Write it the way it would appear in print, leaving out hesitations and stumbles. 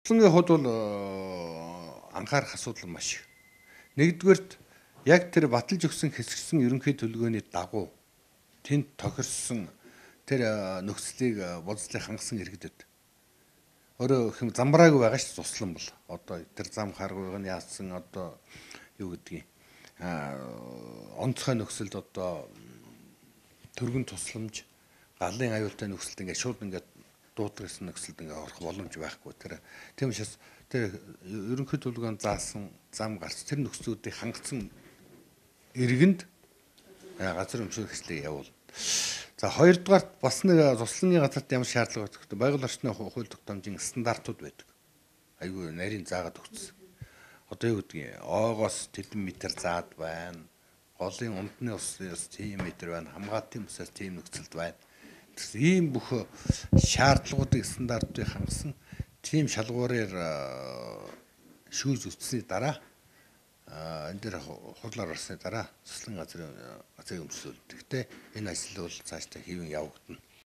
Цуцлангийн хувьд бол анхаарах асуудал маш их. Нэгдүгээрт яг тэр баталж өгсөн хэсэгсэн ерөнхий төлөвлөгөөний дагуу тэнд тохирсон тэр нөхцөлийг болзлыг хангасан иргэдэд өөрөө хэм замбраагүй байгаа ш туслан бол одоо тэр зам харгууг нь яасан одоо юу гэдгийг онцгой нөхцөлд одоо төргөн тусламж галын аюултай нөхцөлд ингээд шууд ингээд дуудагсан нөхцөлд ингээд орох боломж байхгүй тэр тийм учраас тэр ерөнхий төлөвлөгөөнд заасан зам гарч тэр нөхцлүүдийг хангацсан иргэнд газар өмчөх хэвшлийг явуул. За хоёрдугаарт бас нэг тусланы газарт ямар шаардлага байдаг вэ? Байгаль орчны хууль тогтоомжийн стандартууд байдаг. Айгүй нарийн заагаад өгсөн. Одоо юу гэдгийг оогоос тэдэн метр заад байна. Голын ундны усаас тийм метр байна. Хамгаалтын усаас тийм нөхцөлд байна. Ийм бүх шаардлагуудыг стандартыг хангасан тийм шалгуураар шүүж үтсний дараа энэ дээр хурлаар орсны дараа Туслан газрын өмчөлт. Гэхдээ энэ ажил бол цаашдаа хийвэн явагдана.